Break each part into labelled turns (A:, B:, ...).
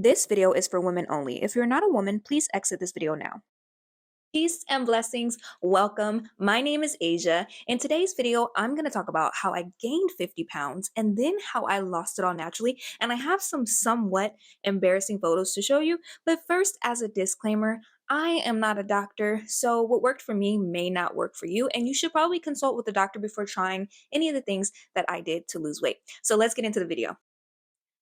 A: This video is for women only. If you're not a woman, please exit this video now. Peace and blessings. Welcome. My name is Asia. In today's video, I'm going to talk about how I gained 50 pounds and then how I lost it all naturally. And I have some somewhat embarrassing photos to show you. But first, as a disclaimer, I am not a doctor, so what worked for me may not work for you, and you should probably consult with a doctor before trying any of the things that I did to lose weight. So let's get into the video.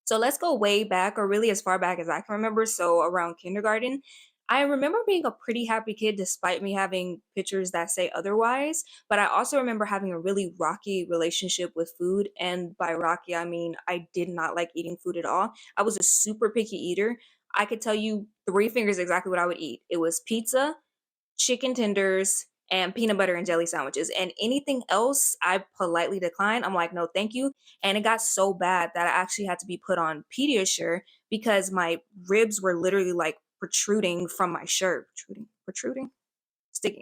A: So let's go way back, or really as far back as I can remember. So around kindergarten, I remember being a pretty happy kid despite me having pictures that say otherwise. But I also remember having a really rocky relationship with food. And by rocky, I mean I did not like eating food at all. I was a super picky eater. I could tell you three fingers exactly what I would eat. It was pizza, chicken tenders, and peanut butter and jelly sandwiches. And anything else, I politely declined. I'm like, no, thank you. And it got so bad that I actually had to be put on Pediasure because my ribs were literally like protruding from my shirt. Protruding,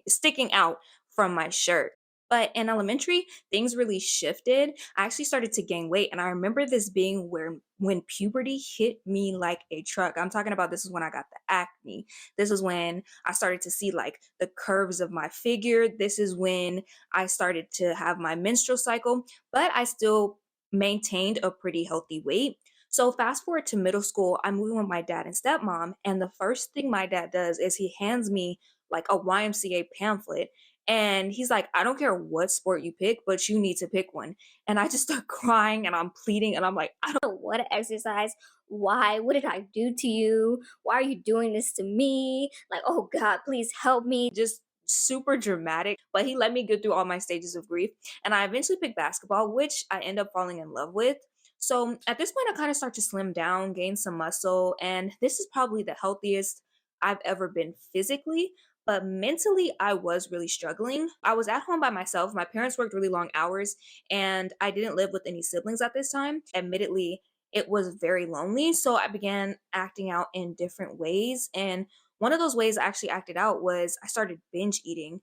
A: sticking out from my shirt. But in elementary, things really shifted. I actually started to gain weight, and I remember this being where when puberty hit me like a truck. I'm talking about this is when I got the acne. This is when I started to see like the curves of my figure. This is when I started to have my menstrual cycle, but I still maintained a pretty healthy weight. So fast forward to middle school, I'm moving with my dad and stepmom, and the first thing my dad does is he hands me like a YMCA pamphlet. And he's like, I don't care what sport you pick, but you need to pick one. And I just start crying and I'm pleading and I'm like, I don't
B: What an exercise. Why? What did I do to you? Why are you doing this to me? Like, oh God, please help me.
A: just super dramatic. But he let me go through all my stages of grief. And I eventually picked basketball, which I end up falling in love with. So at this point, I kind of start to slim down, gain some muscle. And this is probably the healthiest I've ever been physically. But mentally, I was really struggling. I was at home by myself. My parents worked really long hours, and I didn't live with any siblings at this time. Admittedly, it was very lonely. So I began acting out in different ways. And one of those ways I actually acted out was I started binge eating.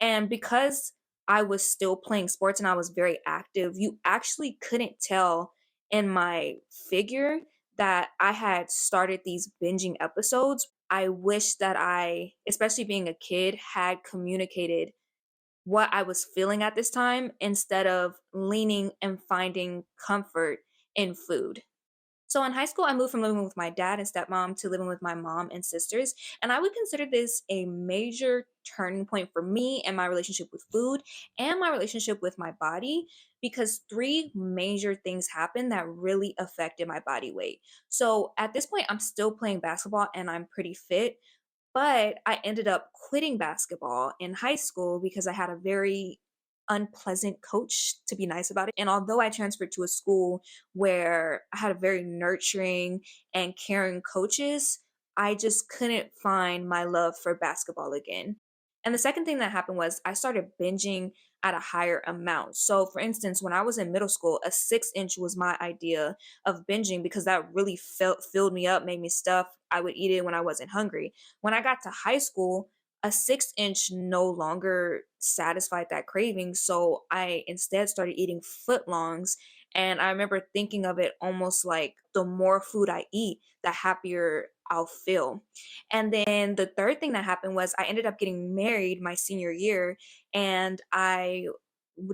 A: And because I was still playing sports and I was very active, you actually couldn't tell in my figure that I had started these binging episodes. I wish that I, especially being a kid, had communicated what I was feeling at this time instead of leaning and finding comfort in food. So in high school, I moved from living with my dad and stepmom to living with my mom and sisters. And I would consider this a major turning point for me and my relationship with food and my relationship with my body because three major things happened that really affected my body weight. So at this point, I'm still playing basketball and I'm pretty fit. But I ended up quitting basketball in high school because I had a very unpleasant coach, to be nice about it. And although I transferred to a school where I had a very nurturing and caring coaches, I just couldn't find my love for basketball again. And the second thing that happened was I started binging at a higher amount. So, for instance, when I was in middle school, a 6 inch was my idea of binging because that really filled me up, made me stuff. I would eat it when I wasn't hungry. When I got to high school, a 6 inch no longer satisfied that craving. So I instead started eating footlongs. And I remember thinking of it almost like the more food I eat, the happier I'll feel. And then the third thing that happened was I ended up getting married my senior year and I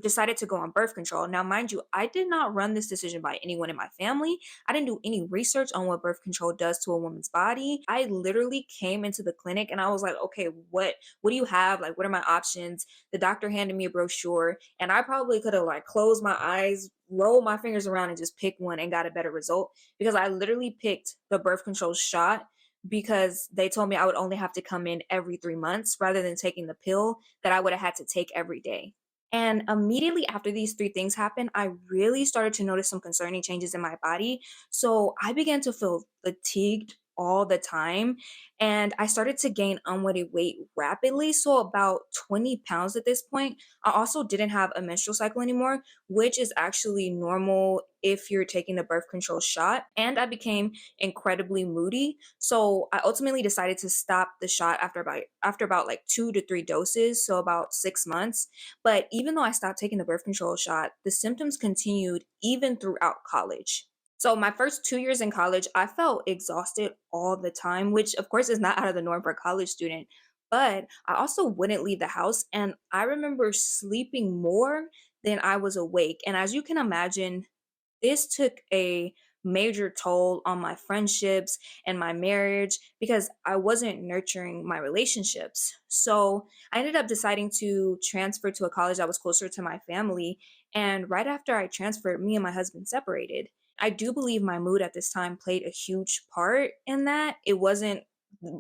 A: decided to go on birth control. Now, mind you, I did not run this decision by anyone in my family. I didn't do any research on what birth control does to a woman's body. I literally came into the clinic and I was like, okay, what do you have? Like, what are my options? The doctor handed me a brochure and I probably could have like closed my eyes, rolled my fingers around and just picked one and got a better result because I literally picked the birth control shot because they told me I would only have to come in every 3 months rather than taking the pill that I would have had to take every day. And immediately after these three things happened, I really started to notice some concerning changes in my body. So I began to feel fatigued all the time. And I started to gain unwanted weight rapidly. So about 20 pounds at this point. I also didn't have a menstrual cycle anymore, which is actually normal if you're taking the birth control shot. And I became incredibly moody. So I ultimately decided to stop the shot after about like 2 to 3 doses, so about 6 months. But even though I stopped taking the birth control shot, the symptoms continued even throughout college. So my first 2 years in college, I felt exhausted all the time, which of course is not out of the norm for a college student. But I also wouldn't leave the house, and I remember sleeping more than I was awake. And as you can imagine, this took a major toll on my friendships and my marriage because I wasn't nurturing my relationships. So I ended up deciding to transfer to a college that was closer to my family. And right after I transferred, me and my husband separated. I do believe my mood at this time played a huge part in that.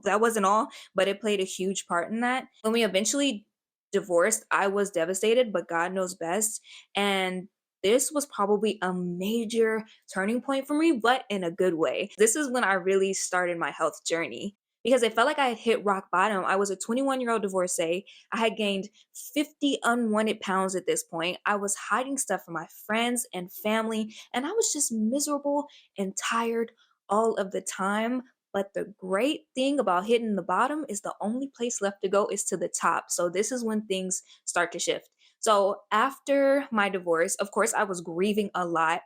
A: That wasn't all, but it played a huge part in that. When we eventually divorced, I was devastated, but God knows best. And this was probably a major turning point for me, but in a good way. This is when I really started my health journey because it felt like I had hit rock bottom. I was a 21-year-old divorcee. I had gained 50 unwanted pounds at this point. I was hiding stuff from my friends and family, and I was just miserable and tired all of the time. But the great thing about hitting the bottom is the only place left to go is to the top. So this is when things start to shift. So after my divorce, of course, I was grieving a lot.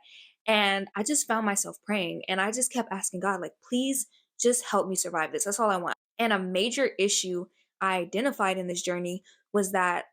A: And I just found myself praying. And I just kept asking God, like, please just help me survive this. That's all I want. And a major issue I identified in this journey was that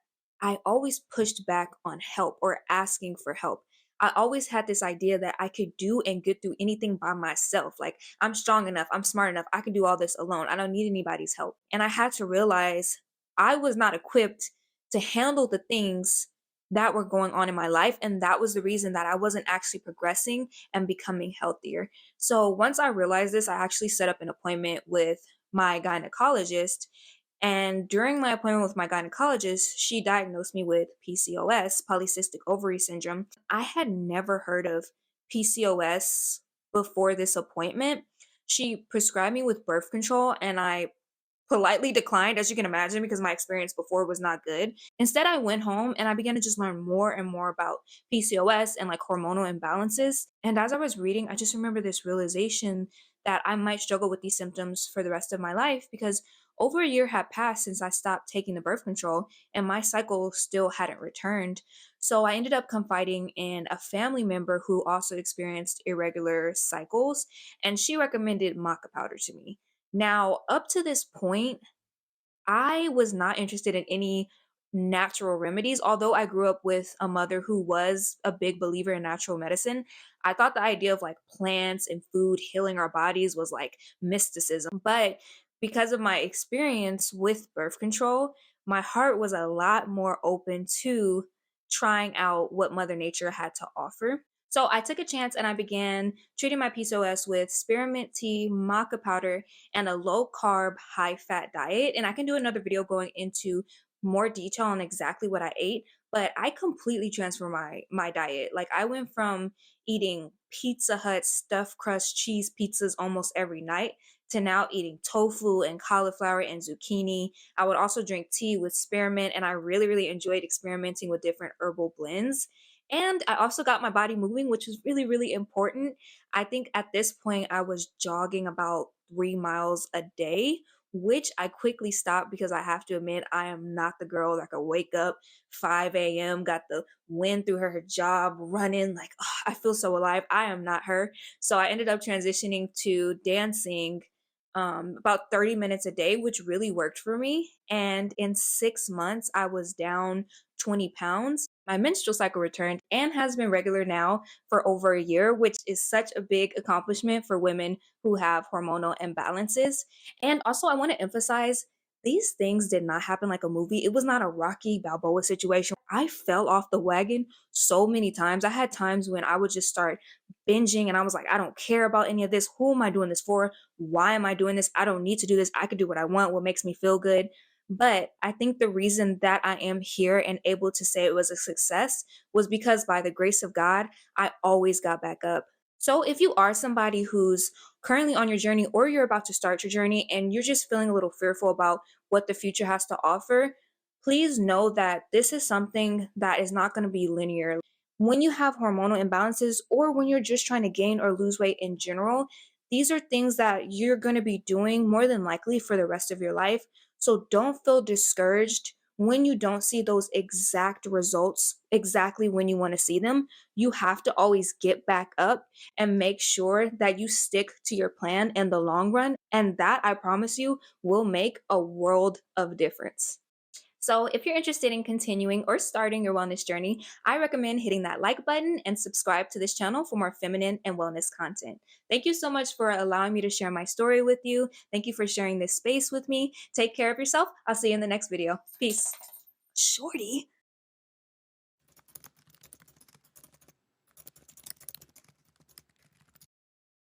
A: I always pushed back on help or asking for help. I always had this idea that I could do and get through anything by myself. Like, I'm strong enough, I'm smart enough, I can do all this alone. I don't need anybody's help. And I had to realize I was not equipped to handle the things that were going on in my life. And that was the reason that I wasn't actually progressing and becoming healthier. So once I realized this, I actually set up an appointment with my gynecologist. And during my appointment with my gynecologist, she diagnosed me with PCOS, polycystic ovary syndrome. I had never heard of PCOS before this appointment. She prescribed me with birth control, and I politely declined, as you can imagine, because my experience before was not good. Instead, I went home and I began to just learn more and more about PCOS and like hormonal imbalances. And as I was reading, I just remember this realization that I might struggle with these symptoms for the rest of my life because over a year had passed since I stopped taking the birth control and my cycle still hadn't returned. So I ended up confiding in a family member who also experienced irregular cycles, and she recommended maca powder to me. Now, up to this point, I was not interested in any natural remedies. Although I grew up with a mother who was a big believer in natural medicine, I thought the idea of like plants and food healing our bodies was like mysticism. But because of my experience with birth control, my heart was a lot more open to trying out what Mother Nature had to offer. So I took a chance and I began treating my PCOS with spearmint tea, maca powder, and a low carb, high fat diet. And I can do another video going into more detail on exactly what I ate, but I completely transformed my diet. Like I went from eating Pizza Hut stuffed crust cheese pizzas almost every night to now eating tofu and cauliflower and zucchini. I would also drink tea with spearmint, and I really, really enjoyed experimenting with different herbal blends. And I also got my body moving, which was really, really important. I think at this point, I was jogging about 3 miles a day, which I quickly stopped because I have to admit, I am not the girl that could wake up 5 a.m., got the wind through her hijab, running like, "Oh, I feel so alive." I am not her. So I ended up transitioning to dancing about 30 minutes a day, which really worked for me. And in 6 months, I was down 20 pounds. My menstrual cycle returned and has been regular now for over a year, which is such a big accomplishment for women who have hormonal imbalances. And also, I want to emphasize these things did not happen like a movie. It was not a Rocky Balboa situation. I fell off the wagon so many times. I had times when I would just start binging and I was like, I don't care about any of this. Who am I doing this for? Why am I doing this? I don't need to do this. I could do what I want, what makes me feel good. But I think the reason that I am here and able to say it was a success was because by the grace of God, I always got back up. So if you are somebody who's currently on your journey or you're about to start your journey and you're just feeling a little fearful about what the future has to offer, please know that this is something that is not going to be linear. When you have hormonal imbalances or when you're just trying to gain or lose weight in general, these are things that you're going to be doing more than likely for the rest of your life. So don't feel discouraged when you don't see those exact results exactly when you want to see them, you have to always get back up and make sure that you stick to your plan in the long run. And that, I promise you, will make a world of difference. So, if you're interested in continuing or starting your wellness journey, I recommend hitting that like button and subscribe to this channel for more feminine and wellness content. Thank you so much for allowing me to share my story with you. Thank you for sharing this space with me. Take care of yourself. I'll see you in the next video. Peace. Shorty.